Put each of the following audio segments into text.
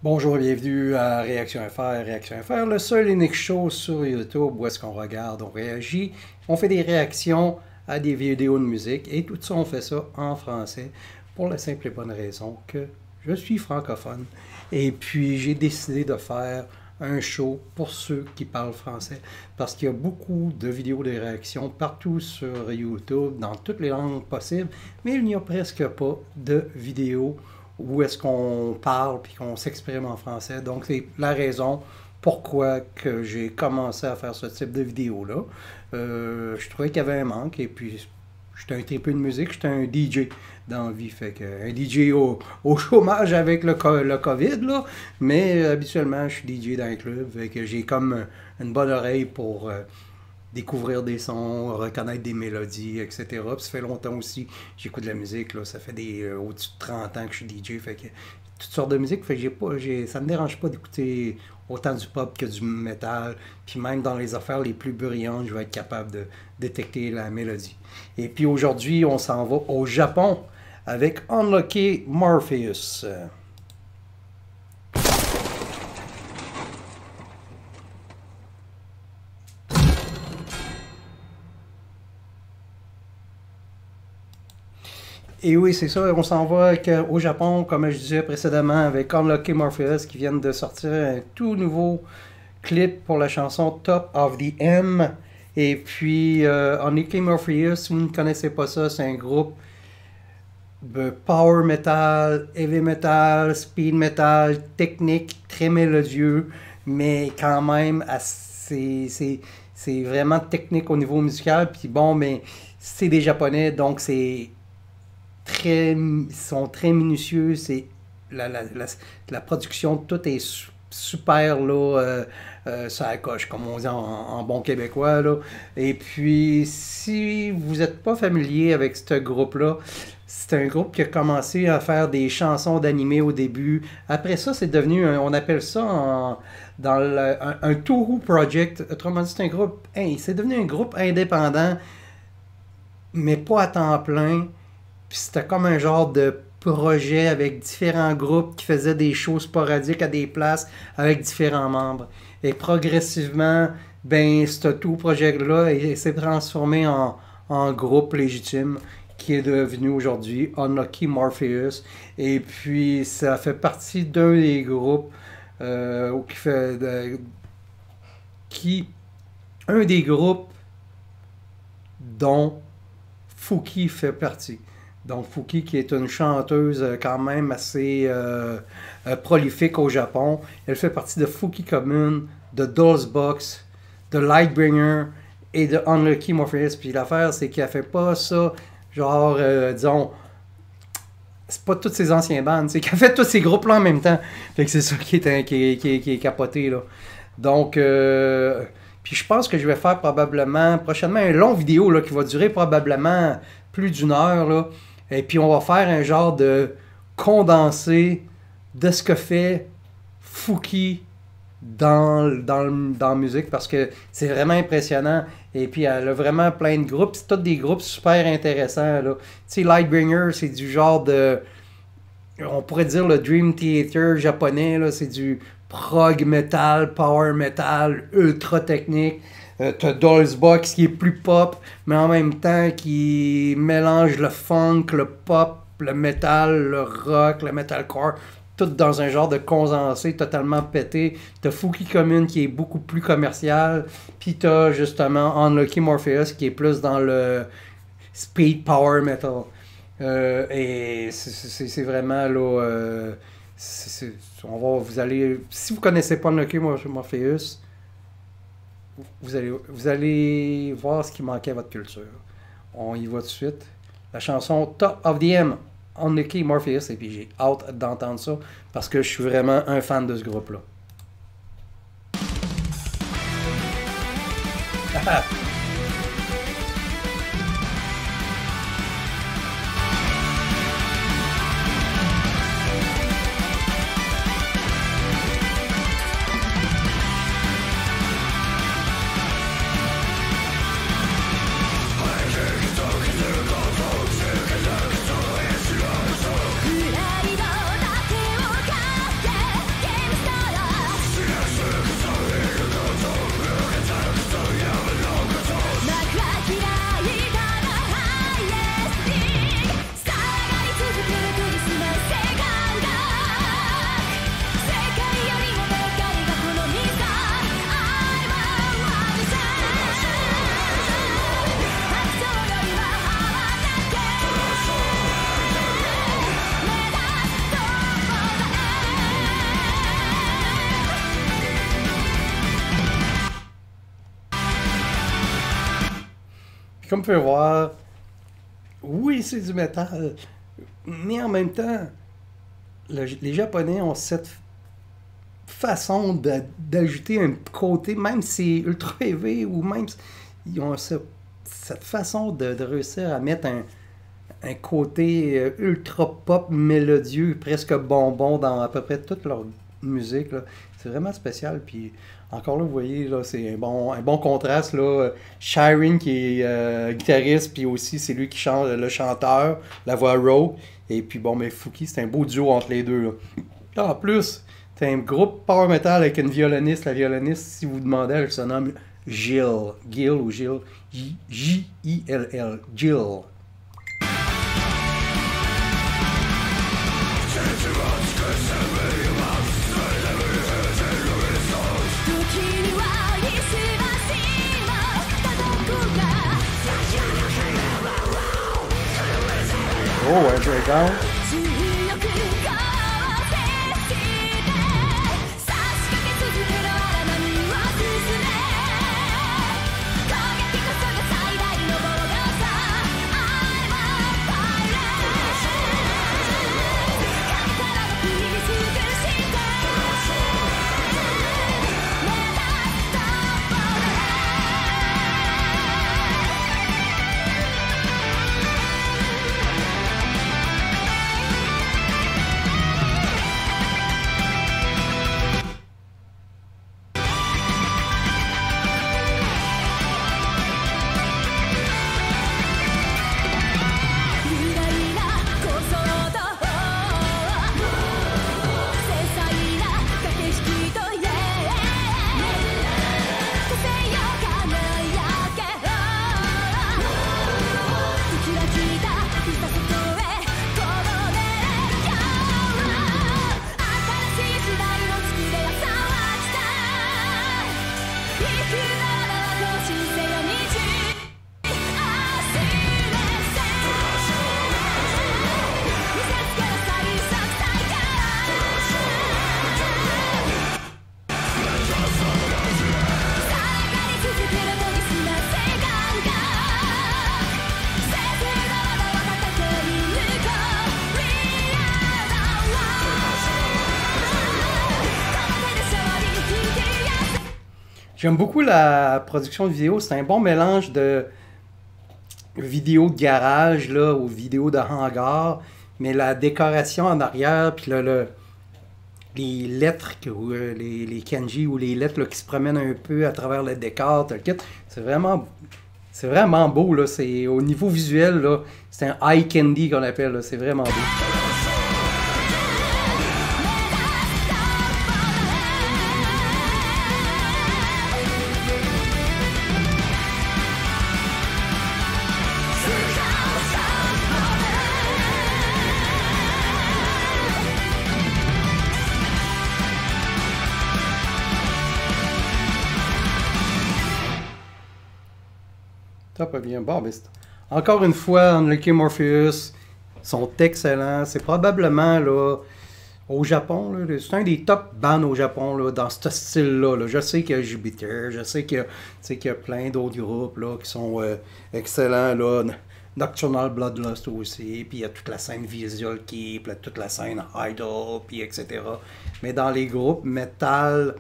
Bonjour et bienvenue à Réaction FR. Réaction FR, le seul et unique show sur YouTube où est-ce qu'on regarde, on réagit, on fait des réactions à des vidéos de musique et tout ça, on fait ça en français pour la simple et bonne raison que je suis francophone. Et puis, j'ai décidé de faire un show pour ceux qui parlent français parce qu'il y a beaucoup de vidéos de réaction partout sur YouTube, dans toutes les langues possibles, mais il n'y a presque pas de vidéos où est-ce qu'on parle puis qu'on s'exprime en français. Donc, c'est la raison pourquoi que j'ai commencé à faire ce type de vidéo-là. Je trouvais qu'il y avait un manque et puis j'étais un tripeux de musique, j'étais un DJ dans la vie. Fait que un DJ au chômage avec le COVID, là, mais habituellement, je suis DJ dans un club. Fait que j'ai comme une bonne oreille pour découvrir des sons, reconnaître des mélodies, etc. Puis ça fait longtemps aussi que j'écoute de la musique, là. Ça fait au-dessus de 30 ans que je suis DJ, fait que toutes sortes de musique, fait que ça me dérange pas d'écouter autant du pop que du metal, puis même dans les affaires les plus brillantes, je vais être capable de détecter la mélodie. Et puis aujourd'hui, on s'en va au Japon avec Unlucky Morpheus. Et oui, c'est ça, on s'en va au Japon, comme je disais précédemment, avec Unlucky Morpheus qui viennent de sortir un tout nouveau clip pour la chanson Top of the M. Et puis, Unlucky Morpheus, si vous ne connaissez pas ça, c'est un groupe de power metal, heavy metal, speed metal, technique, très mélodieux, mais quand même c'est vraiment technique au niveau musical. Puis bon, mais c'est des Japonais, donc sont très minutieux, c'est la production, tout est super là, ça coche, comme on dit en bon québécois là. Et puis, si vous n'êtes pas familier avec ce groupe-là, c'est un groupe qui a commencé à faire des chansons d'animé au début. Après ça, c'est devenu, on appelle ça un Tohu Project. Autrement dit, c'est un groupe, c'est devenu un groupe indépendant, mais pas à temps plein. Puis c'était comme un genre de projet avec différents groupes qui faisaient des shows sporadiques à des places avec différents membres. Et progressivement, ben, ce tout projet-là s'est transformé en groupe légitime qui est devenu aujourd'hui Unlucky Morpheus. Et puis, ça fait partie d'un des groupes un des groupes dont Fouki fait partie. Donc, Fouki, qui est une chanteuse quand même assez prolifique au Japon. Elle fait partie de Fouki Commune, de Box, de Lightbringer et de Unlucky Morpheus. Puis l'affaire, c'est qu'elle fait pas ça, genre, disons, c'est pas toutes ces anciens bandes, c'est qu'elle fait tous ces groupes-là en même temps. Fait que c'est ça qui est capoté, là. Donc, puis je pense que je vais faire probablement, prochainement, une longue vidéo, là, qui va durer probablement plus d'une heure, là. Et puis on va faire un genre de condensé de ce que fait Fouki dans la musique parce que c'est vraiment impressionnant. Et puis elle a vraiment plein de groupes. C'est tous des groupes super intéressants. Tu sais, Lightbringer, c'est du genre de... On pourrait dire le Dream Theater japonais. C'est du prog metal, power metal, ultra technique. T'as Box qui est plus pop, mais en même temps qui mélange le funk, le pop, le metal, le rock, le metalcore, tout dans un genre de condensé totalement pété. T'as Fouki Commune qui est beaucoup plus commercial, puis t'as justement Unlucky Morpheus qui est plus dans le speed power metal. Et c'est vraiment là... vous allez... Si vous connaissez pas Unlucky Morpheus, vous allez voir ce qui manquait à votre culture. On y va tout de suite. La chanson Top of the M, Unlucky Morpheus, et puis j'ai hâte d'entendre ça parce que je suis vraiment un fan de ce groupe-là.「プライドだけを買って Puis comme vous pouvez voir, oui, c'est du métal, mais en même temps, les Japonais ont cette façon d'ajouter un côté, même si c'est ultra élevé, ou même ils ont cette façon de réussir à mettre un côté ultra pop mélodieux, presque bonbon dans à peu près toute leur musique. C'est vraiment spécial. Puis encore là, vous voyez, là, c'est un bon contraste. Là. Shirin qui est guitariste, puis aussi c'est lui qui chante, le chanteur, la voix Ro. Et puis bon, mais Fouki, c'est un beau duo entre les deux. Là. En plus, c'est un groupe power metal avec une violoniste. La violoniste, si vous demandez, elle se nomme Jill. Gill ou Jill. Jill. Jill. Oh, un breakdown. J'aime beaucoup la production de vidéo. C'est un bon mélange de vidéos de garage là, aux vidéos de hangar. Mais la décoration en arrière, puis les lettres, les kanji ou les lettres là, qui se promènent un peu à travers le décor, c'est vraiment beau. Là. Au niveau visuel, là, c'est un eye candy qu'on appelle. Là. C'est vraiment beau. Pas bien. Bon, mais encore une fois, Unlucky Morpheus sont excellents. C'est probablement là, au Japon, c'est un des top bands au Japon là, dans ce style-là. Là. Je sais qu'il y a Jupiter, je sais qu'il y a plein d'autres groupes là, qui sont excellents. Là. Nocturnal Bloodlust aussi, puis il y a toute la scène Visual Kei, puis toute la scène Idol, puis etc. Mais dans les groupes metal,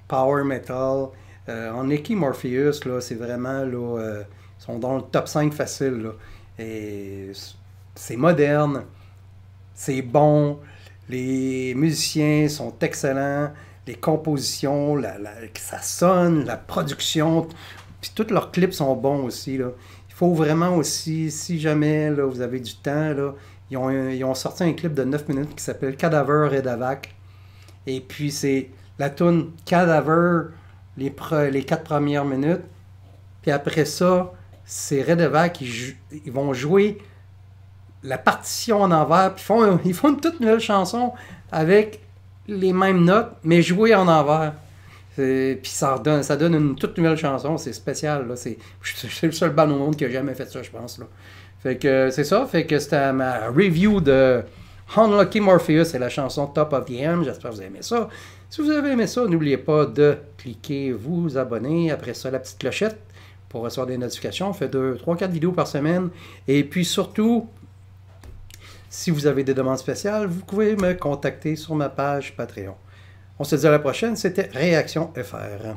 power metal, Unlucky Morpheus, là, c'est vraiment là. Sont dans le top 5 facile. Là. Et c'est moderne, c'est bon, les musiciens sont excellents, les compositions, ça sonne, la production, puis tous leurs clips sont bons aussi. Là. Il faut vraiment aussi, si jamais là, vous avez du temps, là, ils ont sorti un clip de 9 minutes qui s'appelle Cadaver Redavac. Et puis c'est la tune Cadaver les 4 premières minutes. Puis après ça, c'est Redavac ils vont jouer la partition en envers, puis ils font une toute nouvelle chanson avec les mêmes notes, mais jouées en envers. Puis ça donne une toute nouvelle chanson, c'est spécial. Là. C'est le seul band au monde qui a jamais fait ça, je pense. Là. Fait que c'est ça, fait que c'était ma review de Unlucky Morpheus et la chanson Top of the M. J'espère que vous avez aimé ça. Si vous avez aimé ça, n'oubliez pas de cliquer vous abonner, après ça la petite clochette, pour recevoir des notifications. On fait 2, 3, 4 vidéos par semaine. Et puis surtout, si vous avez des demandes spéciales, vous pouvez me contacter sur ma page Patreon. On se dit à la prochaine, c'était Réaction FR.